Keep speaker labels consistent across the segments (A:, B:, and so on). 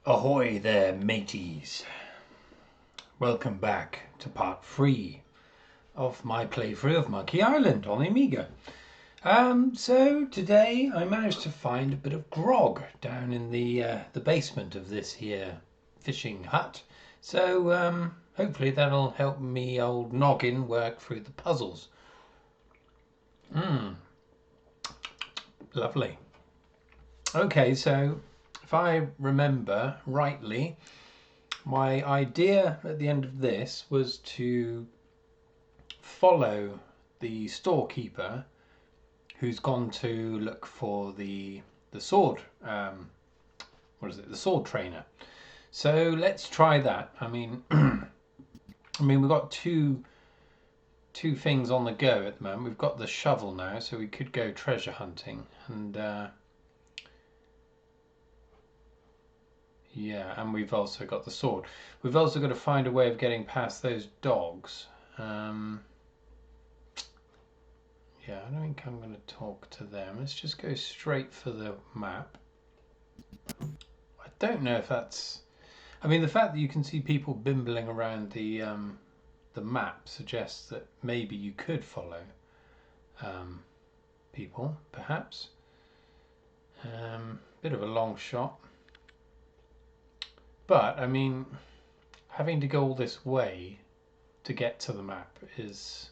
A: Ahoy there, mateys. Welcome back to part 3 of my playthrough of Monkey Island on the Amiga. So today I managed to find a bit of grog down in the basement of this here fishing hut. So hopefully that'll help me old noggin work through the puzzles. Lovely. Okay, so if I remember rightly, my idea at the end of this was to follow the storekeeper who's gone to look for the sword, the sword trainer. So let's try that. I mean we've got two things on the go at the moment. We've got the shovel now, so we could go treasure hunting, and yeah, and we've also got the sword. We've also got to find a way of getting past those dogs. Yeah, I don't think I'm going to talk to them. Let's just go straight for the map. I don't know if that's... I mean, the fact that you can see people bimbling around the map suggests that maybe you could follow people, perhaps. Bit of a long shot. But, I mean, having to go all this way to get to the map is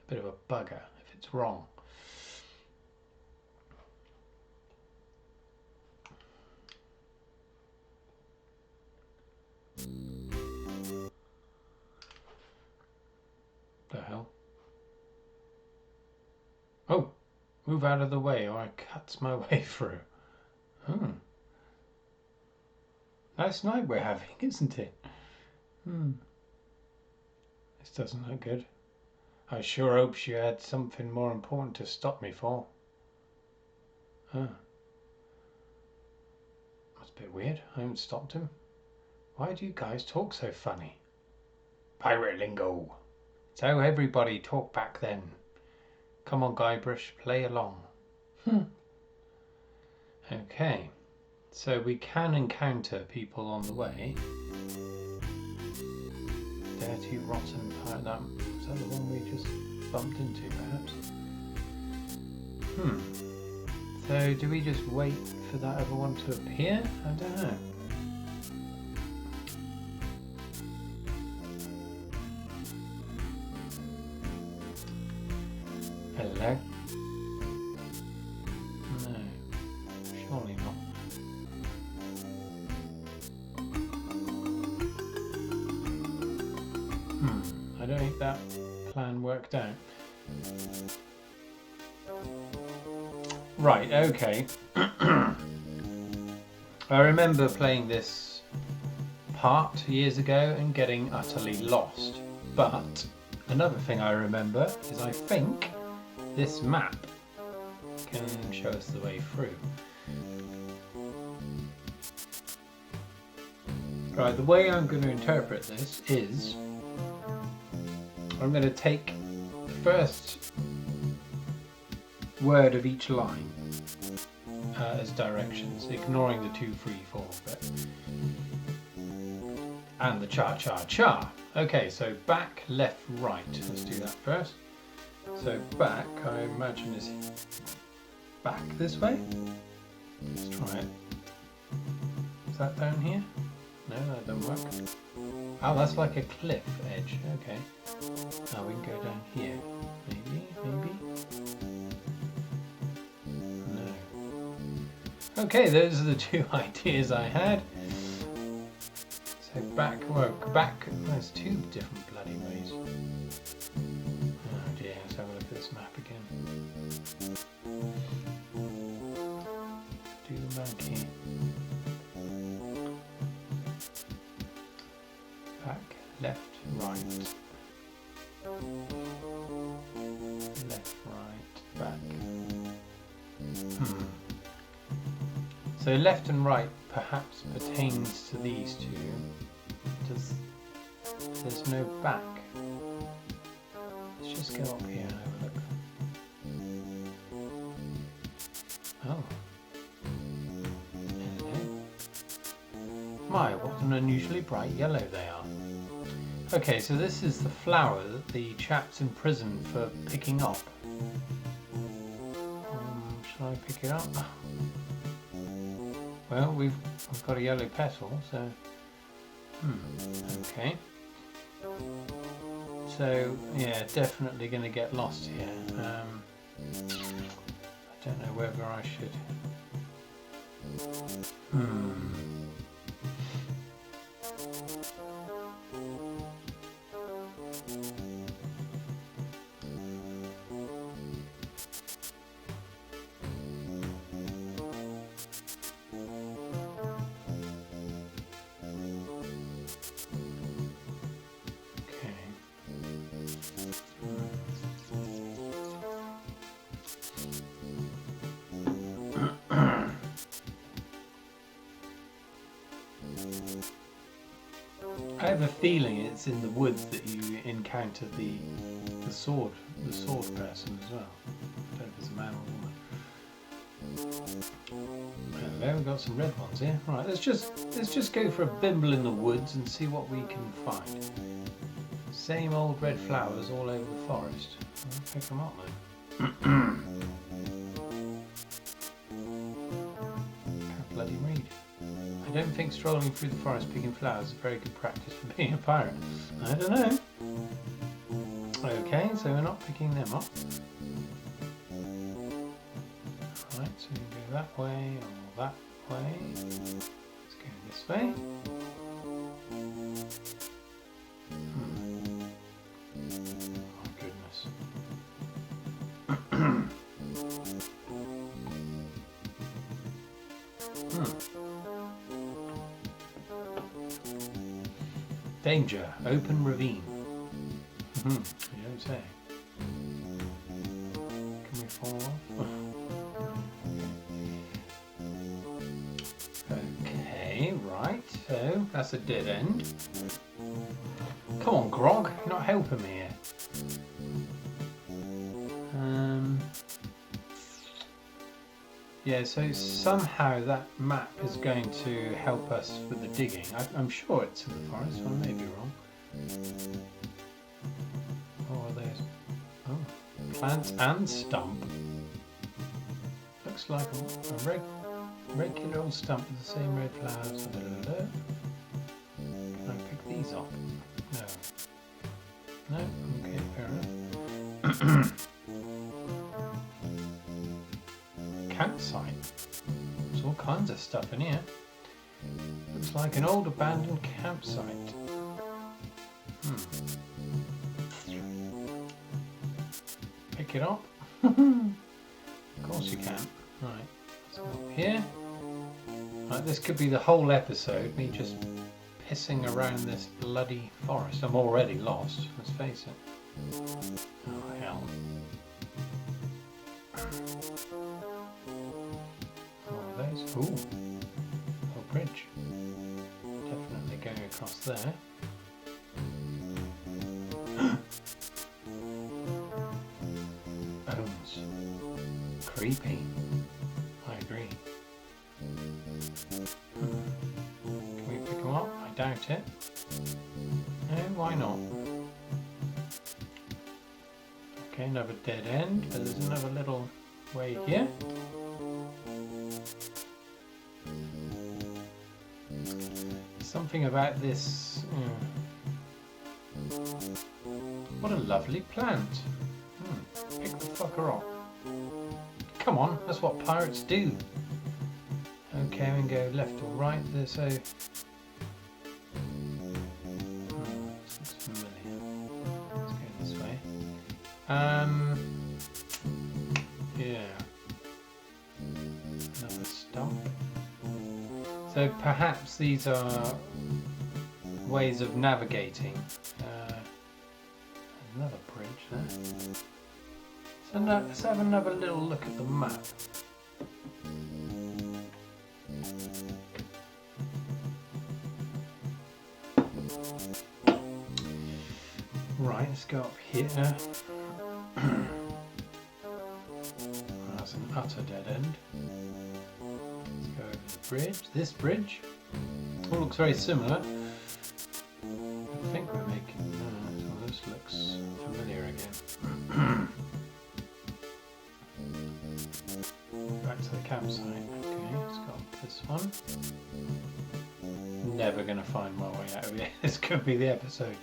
A: a bit of a bugger if it's wrong. The hell? Oh! Move out of the way or I cuts my way through. Nice night we're having, isn't it? This doesn't look good. I sure hope you had something more important to stop me for. That's a bit weird. I haven't stopped him. Why do you guys talk so funny? Pirate lingo. It's how everybody talked back then. Come on, Guybrush, play along. Okay. So we can encounter people on the way. Dirty, rotten pirate. Is that the one we just bumped into, perhaps? So do we just wait for that other one to appear? I don't know. Hello? No, surely not. I don't think that plan worked out. Right, okay. I remember playing this part years ago and getting utterly lost. But another thing I remember is I think this map can show us the way through. Right, the way I'm going to interpret this is I'm going to take the first word of each line as directions, ignoring the 2, 3, 4 bit. And the cha-cha-cha. Okay, so back, left, right. Let's do that first. So back, I imagine, is back this way. Let's try it. Is that down here? No, that doesn't work. Oh, that's like a cliff edge. Okay. Now we can go down here. Maybe? No. Okay, those are the two ideas I had. So back, there's 2 different bloody ways. Oh dear, let's have a look at this map again. Do the monkey. Back, left, right. Left, right, back. So left and right perhaps pertains to these 2. There's no back. Let's just go up here and have a look. Oh. Hello. My, what an unusually bright yellow they are. Okay, so this is the flower that the chap's in prison for picking up. Shall I pick it up? Well, we've got a yellow petal, so... okay. So, yeah, definitely going to get lost here. I don't know whether I should... I have a feeling it's in the woods that you encounter the sword person as well. I don't know if it's a man or a woman. There we've got some red ones here. Right, let's just go for a bimble in the woods and see what we can find. Same old red flowers all over the forest. I'll pick them up then. Can't bloody read. I don't think strolling through the forest picking flowers is a very good practice for being a pirate. I don't know. Okay, so we're not picking them up. Right, so we can go that way or that way. Let's go this way. Oh goodness. Danger, open ravine. You don't say. Can we fall off? Okay, right, so that's a dead end. Come on, Grog, you're not helping me here. Yeah, so somehow that map is going to help us with the digging. I'm sure it's in the forest, I may be wrong. What are those? Oh, plant and stump. Looks like a regular old stump with the same red flowers. Can I pick these up? No. No? Okay, fair enough. Campsite. There's all kinds of stuff in here. Looks like an old abandoned campsite. Pick it up. Of course you can. Right, so up here. Right, this could be the whole episode, me just pissing around this bloody forest. I'm already lost, let's face it. Oh hell. Ooh, little bridge. Definitely going across there. Bones. Creepy. I agree. Can we pick them up? I doubt it. No, why not? Okay, another dead end, but there's another little way here. Something about this. What a lovely plant. Pick the fucker up. Come on, that's what pirates do. Okay, we can go left or right. There's a. Looks familiar. Let's go this way. Yeah. Another stump. So perhaps these are ways of navigating. Another bridge there. So let's have another little look at the map. Right, let's go up here. That's an utter dead end. Let's go over the bridge. This bridge. All looks very similar. I think we're making... well, this looks familiar again. Back to the campsite. Okay, it's got this one. Never going to find my way out of here. This could be the episode.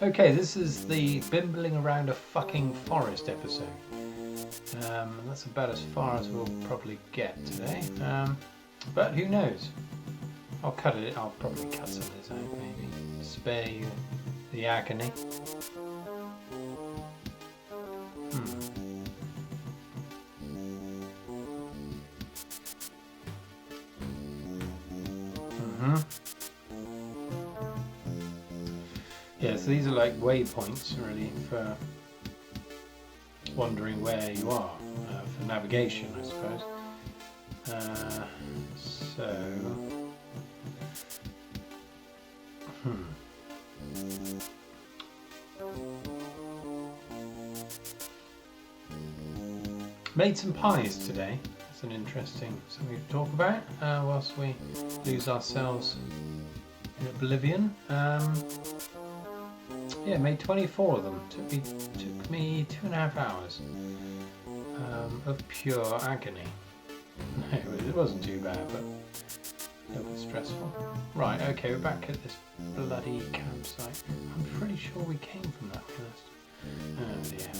A: Okay, this is the bimbling around a fucking forest episode. That's about as far as we'll probably get today. But who knows? I'll probably cut some of this out, maybe. Spare you the agony. Yeah, so these are like waypoints, really, for wondering where you are, for navigation, I suppose. Made some pies today. That's an interesting something to talk about whilst we lose ourselves in oblivion. Yeah, made 24 of them. Took me 2.5 hours of pure agony. No, it wasn't too bad, but a little bit stressful. Right, okay, we're back at this bloody campsite. I'm pretty sure we came from that first. Oh dear.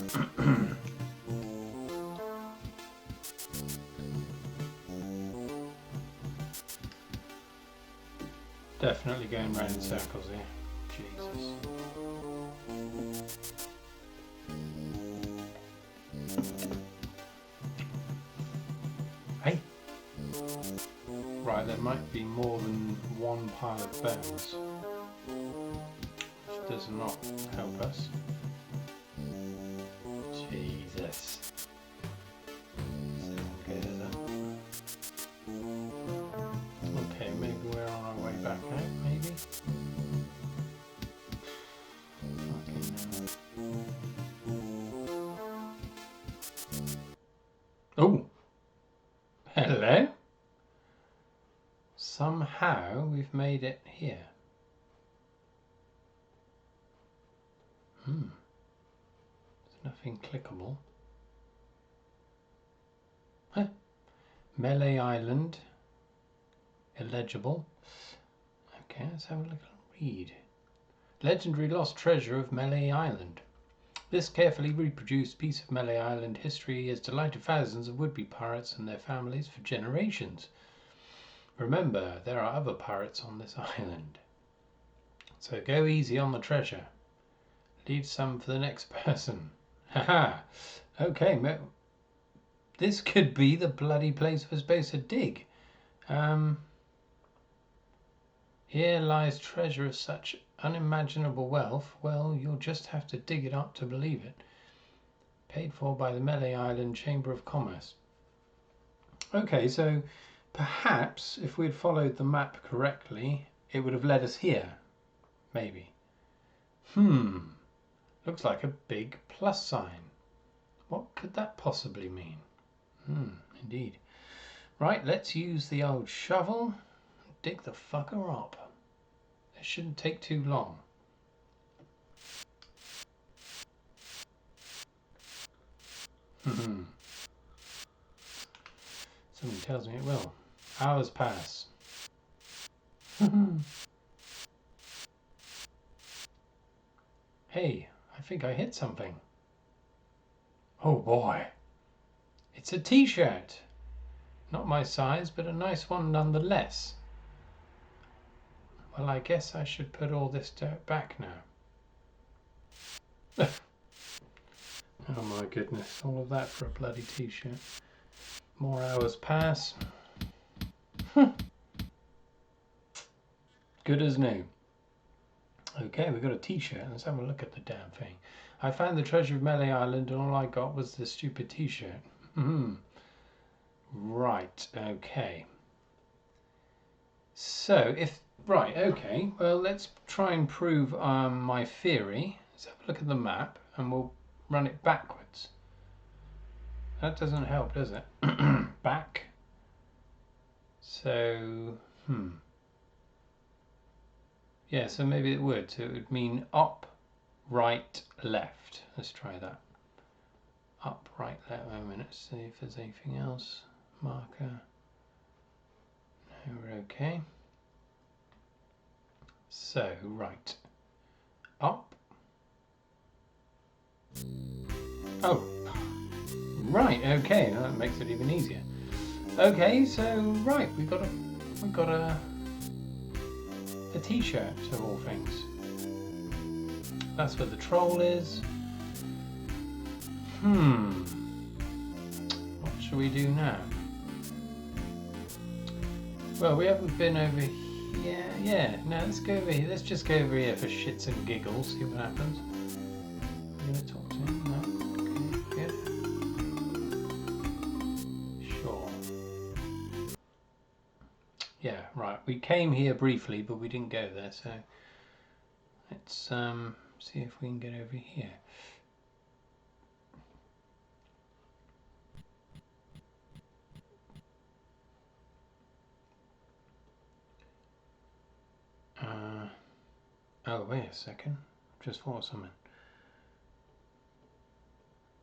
A: Definitely going round in circles here. Jesus. Hey! Right, there might be more than one pile of bones, which does not help us. Jesus. This isn't good, is it? Okay, maybe we're on our way back out, maybe? Oh! Hello? Somehow we've made it here. There's nothing clickable. Huh. Melee Island. Illegible. Okay, let's have a look and read. Legendary lost treasure of Melee Island. This carefully reproduced piece of Melee Island history has delighted thousands of would-be pirates and their families for generations. Remember, there are other pirates on this island. So go easy on the treasure. Leave some for the next person. Haha. Okay, this could be the bloody place we're supposed to dig. Here lies treasure of such unimaginable wealth. Well, you'll just have to dig it up to believe it. Paid for by the Melee Island Chamber of Commerce. Okay, so perhaps if we'd followed the map correctly, it would have led us here. Maybe. Looks like a big plus sign. What could that possibly mean? Indeed. Right, let's use the old shovel and dig the fucker up. It shouldn't take too long. Something tells me it will. Hours pass. Hey, I think I hit something. Oh boy. It's a t-shirt. Not my size, but a nice one nonetheless. Well, I guess I should put all this dirt back now. Oh my goodness, all of that for a bloody t-shirt. More hours pass. Good as new. Okay, we've got a t-shirt. Let's have a look at the damn thing. I found the treasure of Melee Island and all I got was this stupid t-shirt. Right, okay. So, okay, well, let's try and prove my theory. Let's have a look at the map and we'll run it backwards. That doesn't help, does it? Back. So, Yeah, so maybe it would. So it would mean up, right, left. Let's try that. Up, right, left. Wait a minute, see if there's anything else. Marker. No, we're okay. So, right. Up. Oh. Right, okay, that makes it even easier. Okay, so right, we've got a t-shirt of all things. That's where the troll is. What shall we do now? Well, we haven't been over here. Yeah, no, let's go over here. Let's just go over here for shits and giggles, see what happens. Are you going to talk to him? No? Okay, good. Sure. Yeah, right. We came here briefly, but we didn't go there, so let's see if we can get over here. Oh, wait a second. Just thought of something.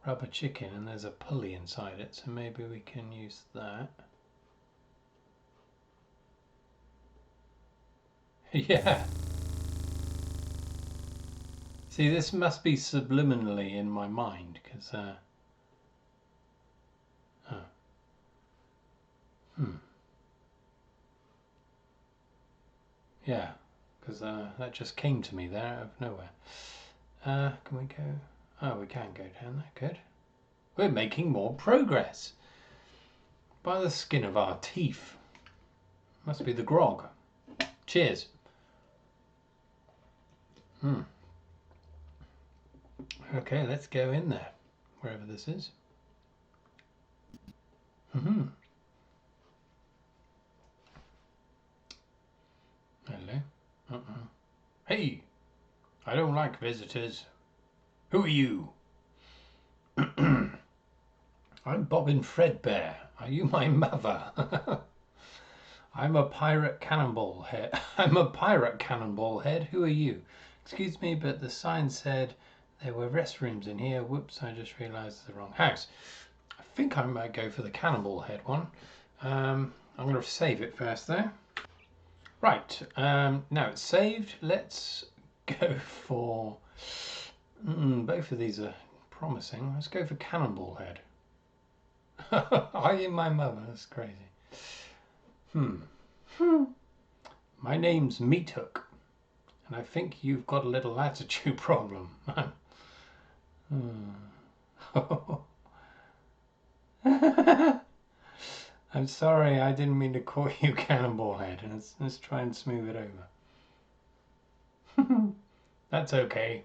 A: Rubber chicken, and there's a pulley inside it, so maybe we can use that. Yeah. See, this must be subliminally in my mind, because yeah, because that just came to me there out of nowhere. Can we go? Oh, we can go down there. Good. We're making more progress. By the skin of our teeth. Must be the grog. Cheers. Okay, let's go in there, wherever this is. Hello. Hey, I don't like visitors. Who are you? I'm Bobbin Fredbear. Are you my mother? I'm a pirate cannonball head. I'm a pirate cannonball head. Who are you? Excuse me, but the sign said there were restrooms in here. Whoops, I just realised it's the wrong house. I think I might go for the cannonball head one. I'm going to save it first though. Right, now it's saved. Let's go for... both of these are promising. Let's go for cannonball head. Are you my mother? That's crazy. My name's Meat Hook, and I think you've got a little attitude problem. I'm sorry, I didn't mean to call you Cannonball Head. Let's try and smooth it over. That's okay.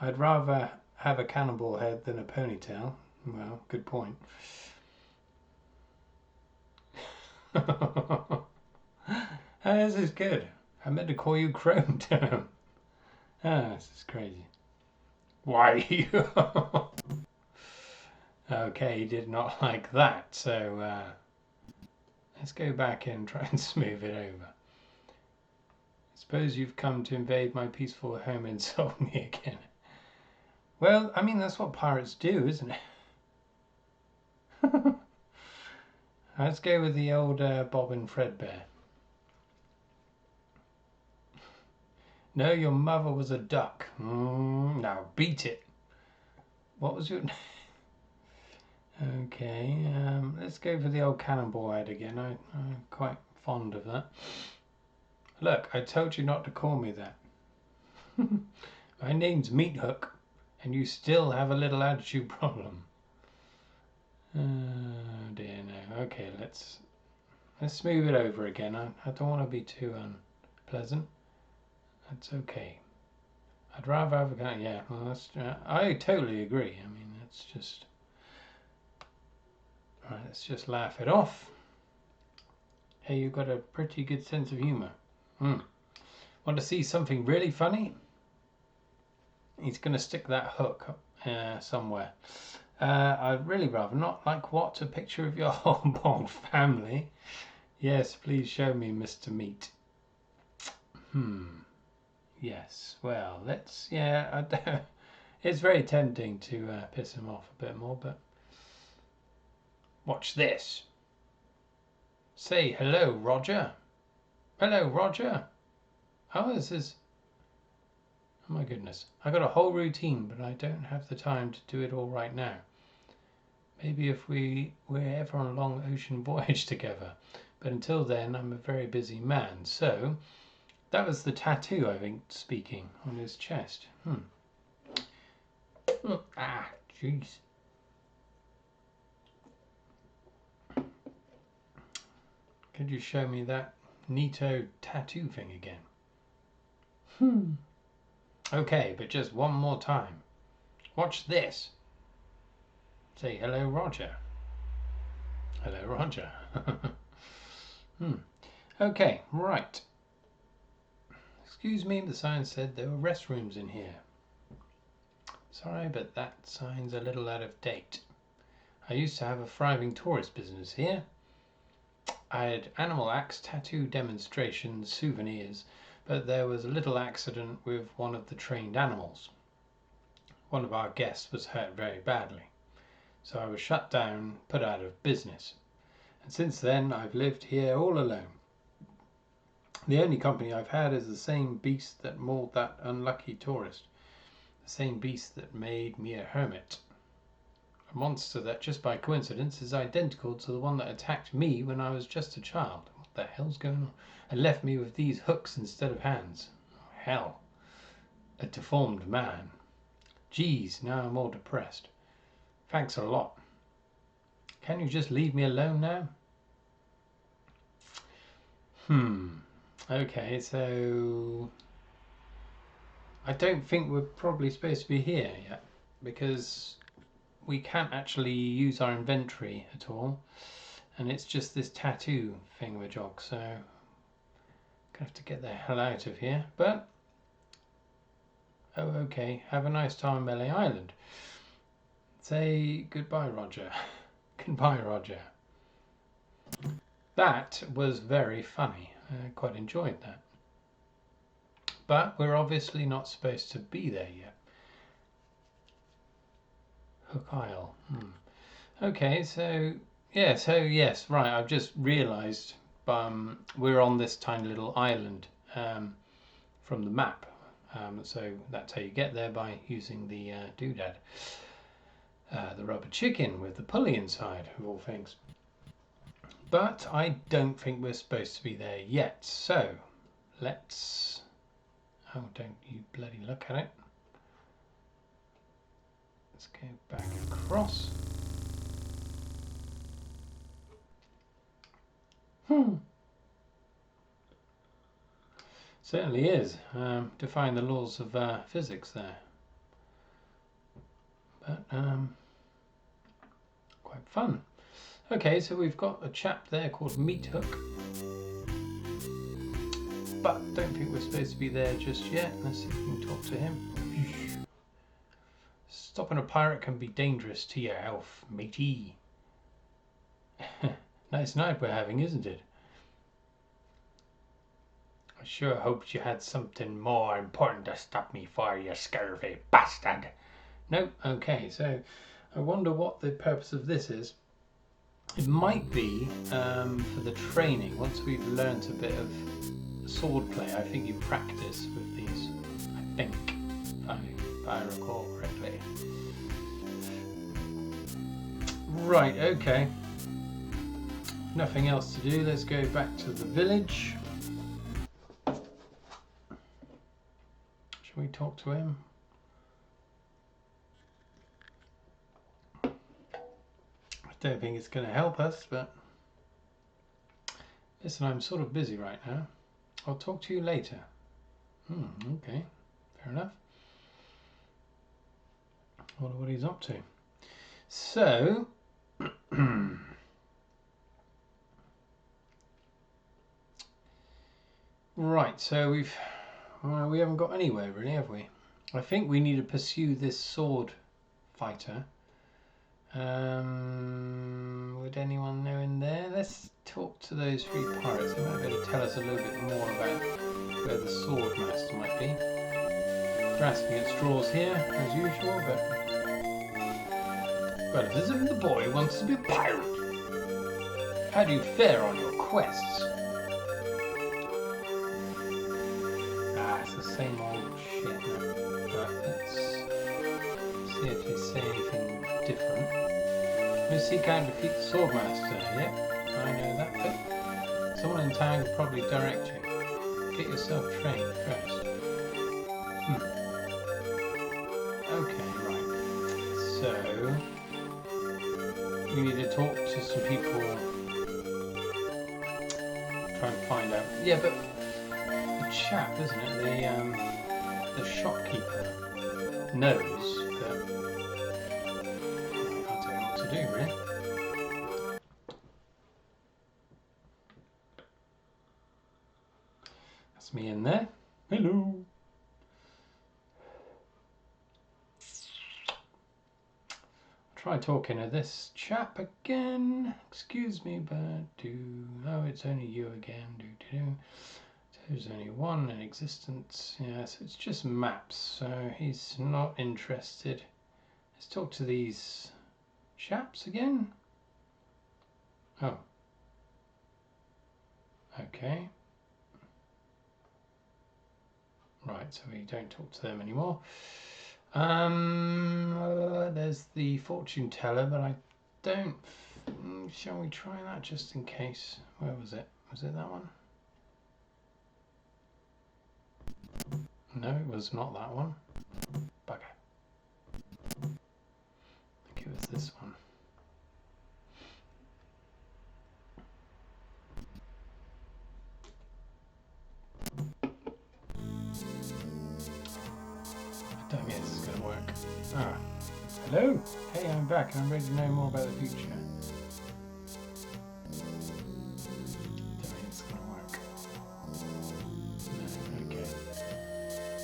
A: I'd rather have a cannonball head than a ponytail. Well, good point. This is good. I meant to call you Chrome Tone. This is crazy. Why? Okay, he did not like that, so let's go back and try and smooth it over. I suppose you've come to invade my peaceful home and insult me again. Well, I mean, that's what pirates do, isn't it? Let's go with the old Bobbin Fredbear. No, your mother was a duck. Now beat it. What was your... Okay, let's go for the old cannonball head again. I'm quite fond of that. Look, I told you not to call me that. My name's Meat Hook, and you still have a little attitude problem. Oh dear, no. Okay, let's smooth it over again. I don't want to be too unpleasant. That's okay. I'd rather have a guy. Yeah, well, that's. I totally agree. I mean, that's just. All right, let's just laugh it off. Hey, you've got a pretty good sense of humour. Want to see something really funny? He's going to stick that hook somewhere. I'd really rather not. Like what? A picture of your whole bald family? Yes, please show me, Mr. Meat. Yes, well, let's, yeah, I don't, it's very tempting to piss him off a bit more, but watch this. Say hello, Roger. Hello, Roger. Oh, this is, oh my goodness. I got a whole routine, but I don't have the time to do it all right now. Maybe if we're ever on a long ocean voyage together. But until then, I'm a very busy man. So, that was the tattoo, I think, speaking on his chest. Ah, jeez. Could you show me that neato tattoo thing again? Okay, but just one more time. Watch this. Say hello, Roger. Hello, Roger. Okay, right. Excuse me, the sign said there were restrooms in here. Sorry, but that sign's a little out of date. I used to have a thriving tourist business here. I had animal acts, tattoo demonstrations, souvenirs, but there was a little accident with one of the trained animals. One of our guests was hurt very badly, so I was shut down, put out of business. And since then, I've lived here all alone. The only company I've had is the same beast that mauled that unlucky tourist. The same beast that made me a hermit. A monster that, just by coincidence, is identical to the one that attacked me when I was just a child. What the hell's going on? And left me with these hooks instead of hands. Oh, hell. A deformed man. Geez, now I'm all depressed. Thanks a lot. Can you just leave me alone now? Okay, so I don't think we're probably supposed to be here yet, because we can't actually use our inventory at all, and it's just this tattoo thingamajog, so I'm gonna have to get the hell out of here. But oh, okay, have a nice time on Melee Island. Say goodbye, Roger. Goodbye, Roger. That was very funny. I quite enjoyed that. But we're obviously not supposed to be there yet. Hook Isle. Okay, so yes, right. I've just realised we're on this tiny little island from the map. So that's how you get there, by using the doodad. The rubber chicken with the pulley inside, of all things. But I don't think we're supposed to be there yet. So let's... Oh, don't you bloody look at it. Let's go back across. Certainly is. Defying the laws of physics there. But quite fun. Okay, so we've got a chap there called Meat Hook. But don't think we're supposed to be there just yet. Let's see if we can talk to him. Stopping a pirate can be dangerous to your health, matey. Nice night we're having, isn't it? I sure hoped you had something more important to stop me for, you scurvy bastard. Nope. Okay, so I wonder what the purpose of this is. It might be for the training. Once we've learnt a bit of sword play, I think you practice with these, I think, if I recall correctly. Right, okay. Nothing else to do. Let's go back to the village. Shall we talk to him? I don't think it's going to help us, but listen, I'm sort of busy right now. I'll talk to you later. Okay, fair enough. I wonder what he's up to. So, right, so we haven't got anywhere really, have we? I think we need to pursue this sword fighter. Would anyone know in there? Let's talk to those three pirates. They might be able to tell us a little bit more about where the sword master might be. Grasping at straws here, as usual, but... Well, if isn't the boy who wants to be a pirate. How do you fare on your quests? Ah, it's the same old shit now. But let's see if they say anything different. You seek out and defeat the swordmaster. Yep, I know that bit. Someone in town will probably direct you. Get yourself trained first. Okay, right. So we need to talk to some people. Try and find out. Yeah, but the chap, isn't it? The shopkeeper knows that. I don't know what to do, really. That's me in there. Hello. Try talking to this chap again. Excuse me, but oh, it's only you again. There's only one in existence. Yes, it's just maps, so he's not interested. Let's talk to these chaps again. Oh. Okay. Right, so we don't talk to them anymore. There's the fortune teller, but I don't... Shall we try that just in case? Where was it? Was it that one? No, it was not that one. Bugger. I think it was this one. I don't think this is going to work. Ah. Hello? Hey, I'm back and I'm ready to know more about the future.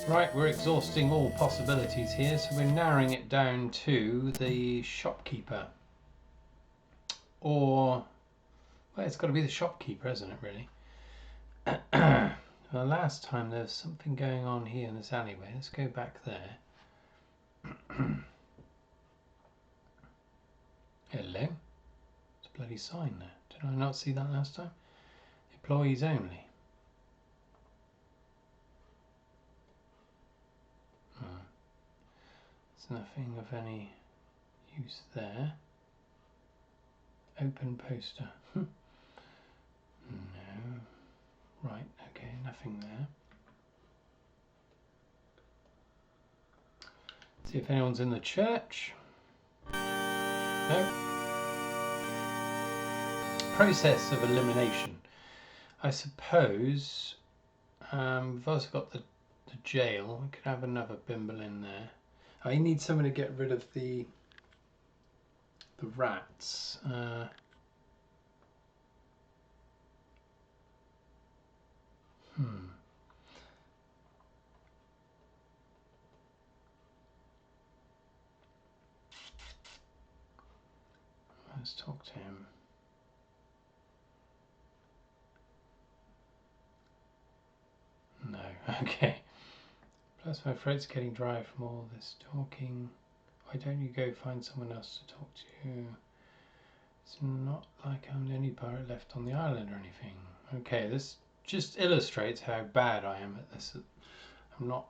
A: Right, we're exhausting all possibilities here, so we're narrowing it down to the shopkeeper. Or, well, it's got to be the shopkeeper, isn't it, really? Well, last time there was something going on here in this alleyway. Let's go back there. Hello. There's a bloody sign there. Did I not see that last time? Employees only. There's nothing of any use there. Open poster. No. Right, okay, nothing there. See if anyone's in the church. No. Process of elimination. I suppose we've also got the jail. We could have another bimble in there. I need someone to get rid of the rats. Let's talk to him. No, okay. Plus my throat's getting dry from all this talking. Why don't you go find someone else to talk to? It's not like I'm the only pirate left on the island or anything. Okay, this just illustrates how bad I am at this. I'm not...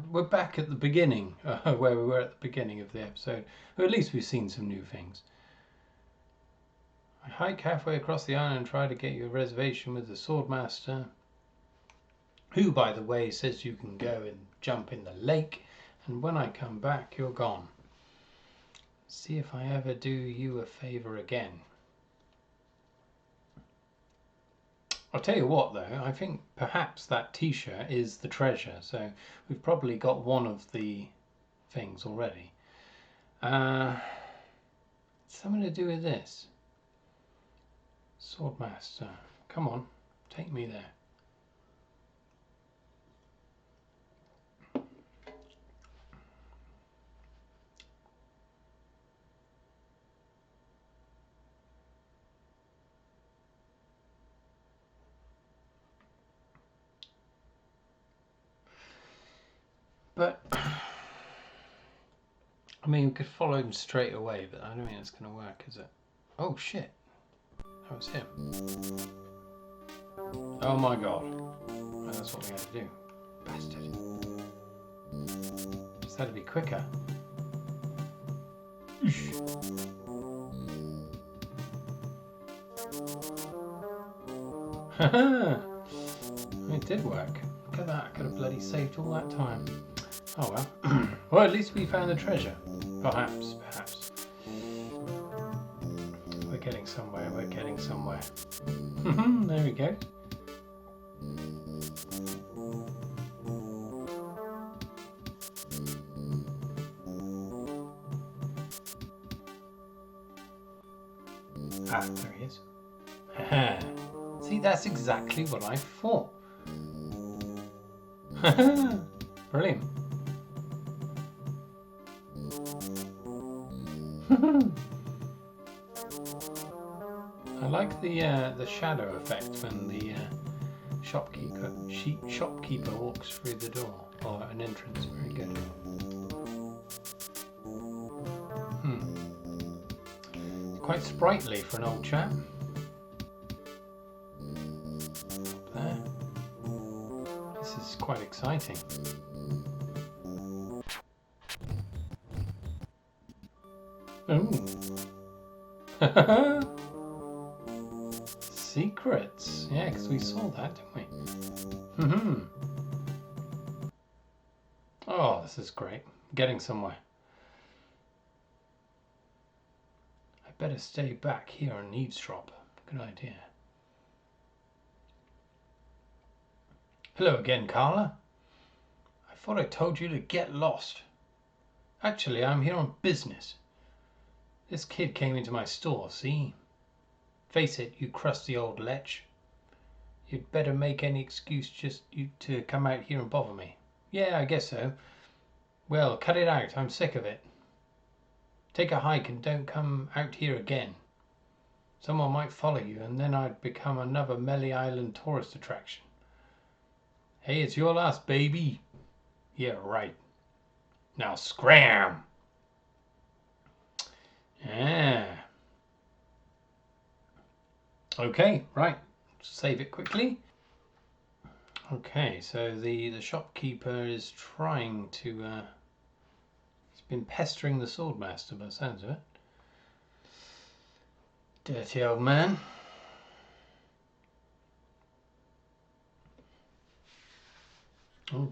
A: We're back at the beginning, where we were at the beginning of the episode. Or at least we've seen some new things. I hike halfway across the island and try to get you a reservation with the swordmaster, who, by the way, says you can go and jump in the lake, and when I come back, you're gone. See if I ever do you a favour again. I'll tell you what though, I think perhaps that t-shirt is the treasure, so we've probably got one of the things already. Something to do with this. Swordmaster, come on, take me there. But I mean, we could follow him straight away, but I don't think it's going to work, is it? Oh shit! That was him. Oh my god! Well, that's what we had to do. Bastard! Just had to be quicker. Haha! It did work. Look at that! I could have bloody saved all that time. Oh well. Well, at least we found the treasure. Perhaps. We're getting somewhere. There we go. Ah, there he is. See, that's exactly what I thought. Brilliant. I like the shadow effect when the shopkeeper walks through the door, or an entrance. Very good. Quite sprightly for an old chap. There. This is quite exciting. Oh. Secrets. Yeah, because we saw that, didn't we? Oh, this is great. Getting somewhere. I better stay back here and eavesdrop. Good idea. Hello again, Carla. I thought I told you to get lost. Actually, I'm here on business. This kid came into my store, see? Face it, you crusty old lech. You'd better make any excuse just to come out here and bother me. Yeah, I guess so. Well, cut it out. I'm sick of it. Take a hike and don't come out here again. Someone might follow you and then I'd become another Melee Island tourist attraction. Hey, it's your last, baby. Yeah, right. Now scram! Yeah. Okay, right. Save it quickly. Okay, so the shopkeeper is trying to... he's been pestering the swordmaster by the sounds of it. Dirty old man. Oh,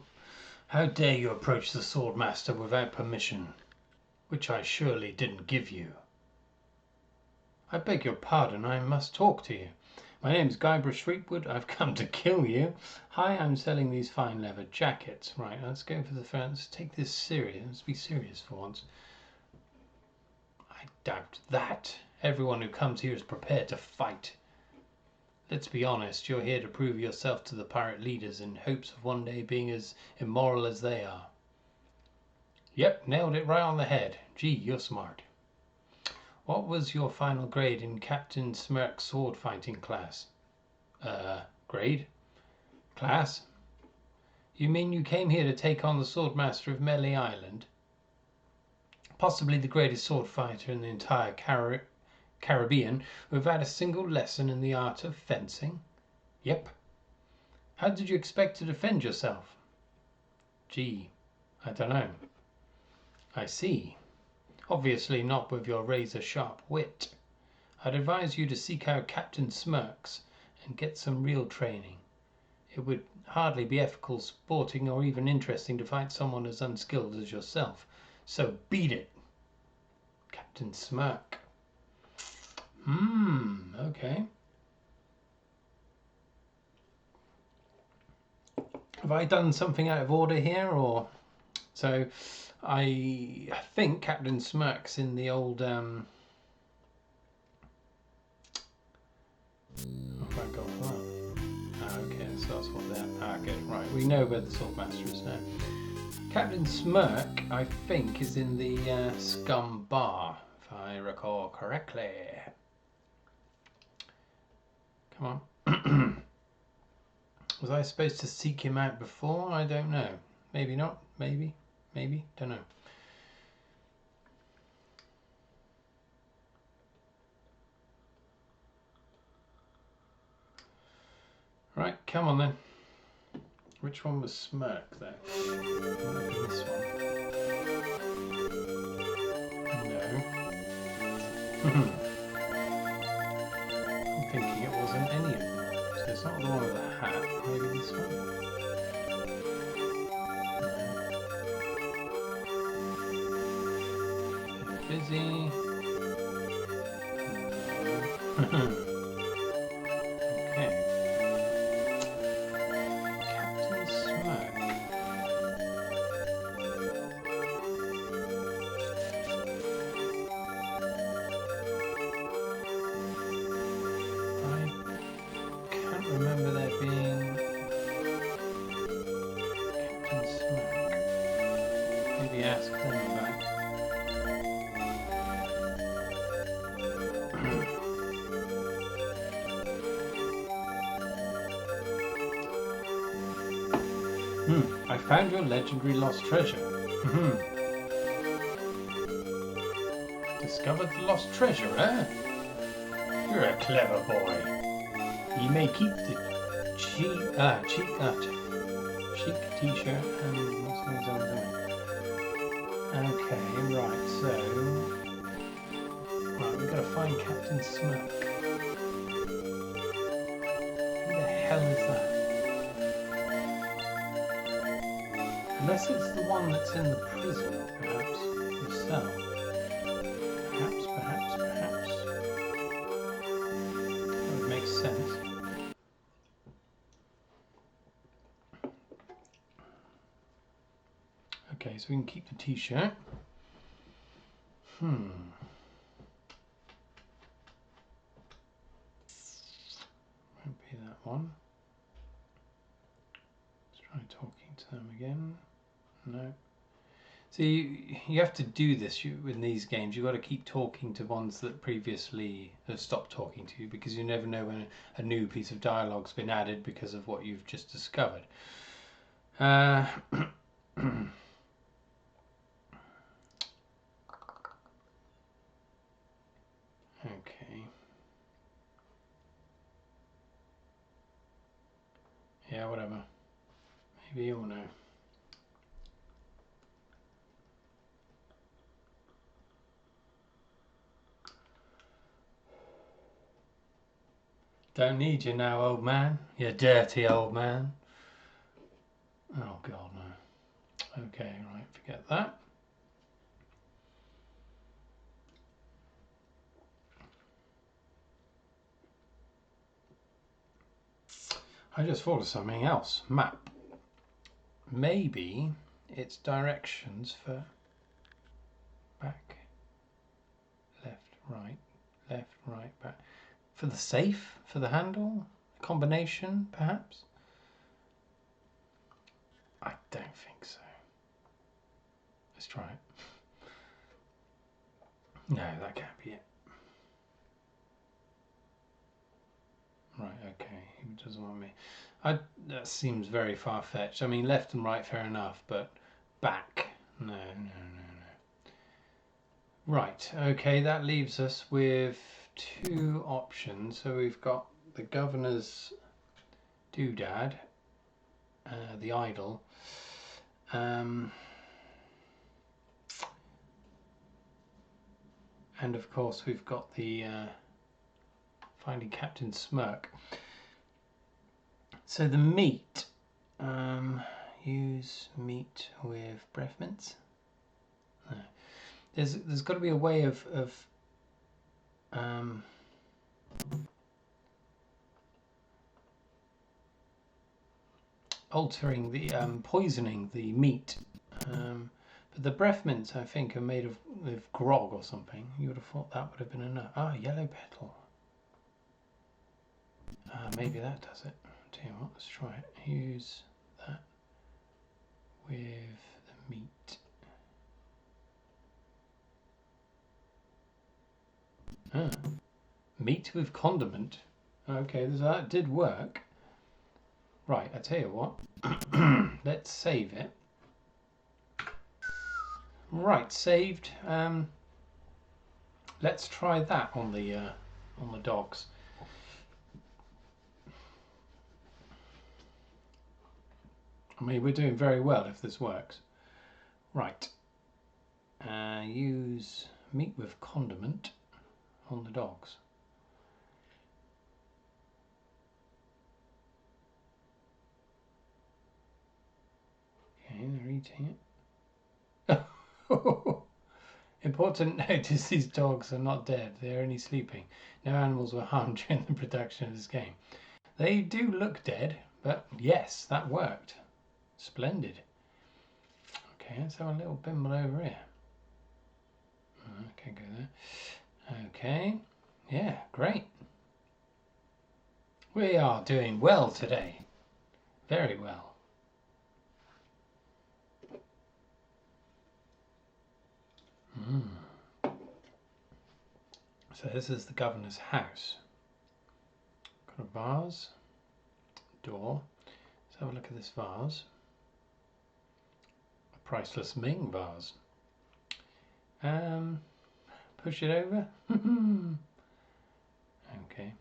A: how dare you approach the swordmaster without permission, which I surely didn't give you. I beg your pardon, I must talk to you. My name's Guybrush Threepwood. I've come to kill you. Hi, I'm selling these fine leather jackets. Right, let's go for the front. Let's take this serious. Let's be serious for once. I doubt that. Everyone who comes here is prepared to fight. Let's be honest, you're here to prove yourself to the pirate leaders in hopes of one day being as immoral as they are. Yep, nailed it right on the head. Gee, you're smart. What was your final grade in Captain Smirk's sword fighting class? Grade? Class? You mean you came here to take on the Swordmaster of Melee Island? Possibly the greatest sword fighter in the entire Caribbean, without a single lesson in the art of fencing? Yep. How did you expect to defend yourself? Gee, I don't know. I see. Obviously not with your razor-sharp wit. I'd advise you to seek out Captain Smirk's and get some real training. It would hardly be ethical, sporting, or even interesting to fight someone as unskilled as yourself. So beat it. Captain Smirk. Okay. Have I done something out of order here, or... So... I think Captain Smirk's in the old okay, so that's what that. Okay, right. We know where the Swordmaster is now. Captain Smirk, I think, is in the Scum Bar, if I recall correctly. Come on. Was I supposed to seek him out before? I don't know. Maybe not. maybe, don't know. Right, come on then. Which one was Smirk though? Might be this one. No. I'm thinking it wasn't any of them. So it's not the one with the hat. Maybe this one. No. Busy. No. Okay. Captain Smirk. I can't remember there being Captain Smirk. Maybe ask them about. I found your legendary lost treasure. Discovered the lost treasure, eh? You're a clever boy. You may keep the cheek t-shirt and what's things on doing. Okay, right, so we've got to find Captain Smirk. Who the hell is that? Unless it's the one that's in the prison, perhaps, the cell. Perhaps. That would make sense. Okay, so we can keep the t-shirt. Won't be that one. Let's try talking to them again. No. See, you have to do this in these games. You've got to keep talking to ones that previously have stopped talking to you, because you never know when a new piece of dialogue's been added because of what you've just discovered. Okay. Yeah, whatever. Maybe you'll know. Don't need you now, old man. You dirty old man. Oh, God, no. Okay, right, forget that. I just thought of something else. Map. Maybe it's directions for back, left, right, back. For the safe? For the handle? A combination, perhaps? I don't think so. Let's try it. No, that can't be it. Right, okay, he doesn't want me. That seems very far-fetched. I mean, left and right, fair enough, but back? No. Right, okay, that leaves us with two options. So we've got the governor's doodad, the idol, and of course we've got the finding Captain Smirk. So the meat, use meat with breath mints. No. There's got to be a way of altering the poisoning the meat, but the breath mints I think are made of with grog or something. You would have thought that would have been enough. Ah, yellow petal. Maybe that does it. Tell you what, let's try it. Use that with the meat. Meat with condiment. Okay, that did work. Right, I tell you what. Let's save it. Right, saved. Let's try that on the dogs. I mean, we're doing very well if this works. Right. Use meat with condiment on the dogs. Okay, they're eating it. Important notice, these dogs are not dead, they're only sleeping. No animals were harmed during the production of this game. They do look dead, but yes, that worked. Splendid. Okay, let's have a little bimble over here. Okay, go there. Okay, yeah, great. We are doing well today. Very well. So this is the governor's house. Got a vase, door. Let's have a look at this vase. A priceless Ming vase. Push it over. Okay.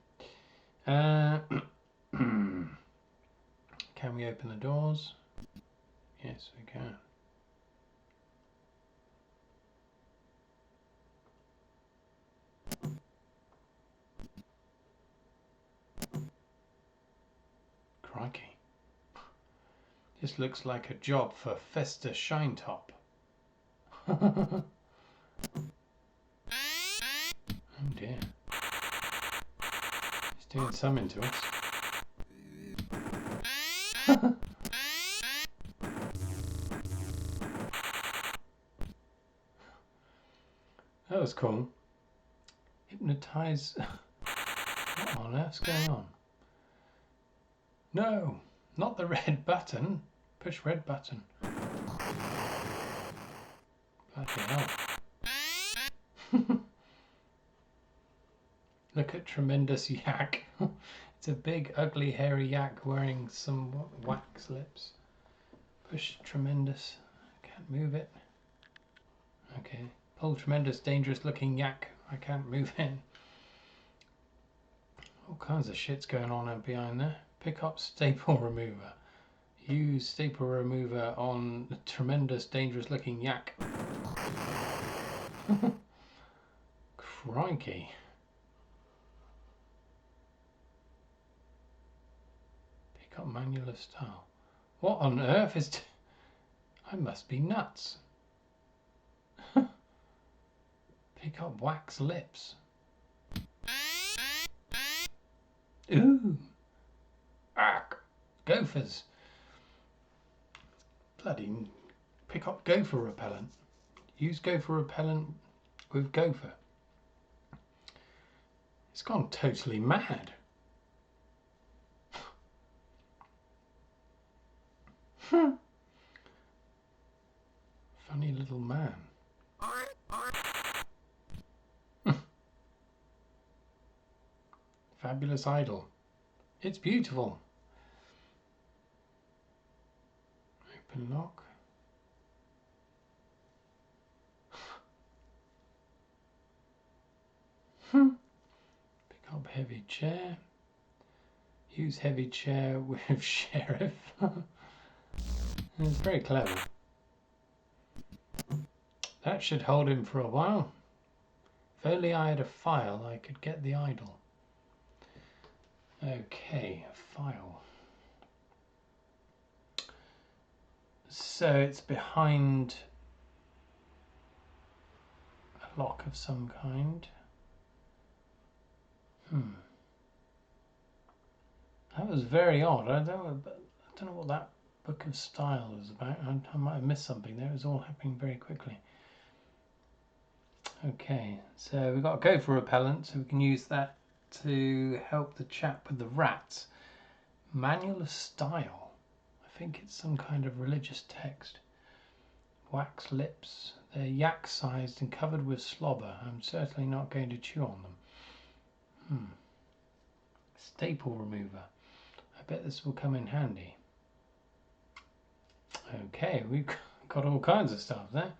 A: Can we open the doors? Yes, we can. Crikey. This looks like a job for Festa Shinetop. Oh dear. He's doing something to us. That was cool. Hypnotize. What on earth's going on? No, not the red button. Push red button. Bloody hell. Look at tremendous yak. It's a big, ugly, hairy yak wearing some wax lips. Push tremendous. Can't move it. Okay. Pull tremendous, dangerous looking yak. I can't move it. All kinds of shit's going on behind there. Pick up staple remover. Use staple remover on tremendous, dangerous looking yak. Crikey. Pick up manual of style. What on earth is... I must be nuts. Pick up wax lips. Ooh. Ark. Gophers. Bloody pick up gopher repellent. Use gopher repellent with gopher. It's gone totally mad. Funny little man. Fabulous idol. It's beautiful. Open lock. Pick up heavy chair. Use heavy chair with sheriff. It's very clever. That should hold him for a while. If only I had a file, I could get the idol. Okay, a file. So it's behind a lock of some kind. That was very odd. I don't know what that book of style was about. I might have missed something there. It was all happening very quickly. Okay, so we've got a gopher repellent, so we can use that to help the chap with the rats. Manual of style. I think it's some kind of religious text. Wax lips. They're yak-sized and covered with slobber. I'm certainly not going to chew on them. Staple remover. I bet this will come in handy. Okay, we've got all kinds of stuff there.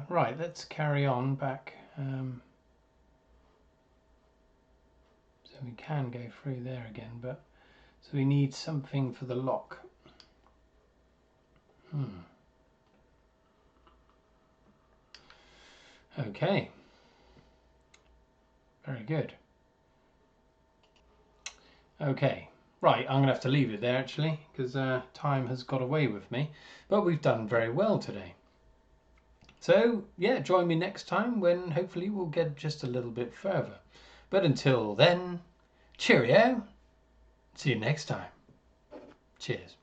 A: Right, let's carry on back. So we can go through there again, but so we need something for the lock. Okay. Very good. Okay. Right, I'm going to have to leave it there actually, because time has got away with me. But we've done very well today. So, yeah, join me next time when hopefully we'll get just a little bit further. But until then, cheerio. See you next time. Cheers.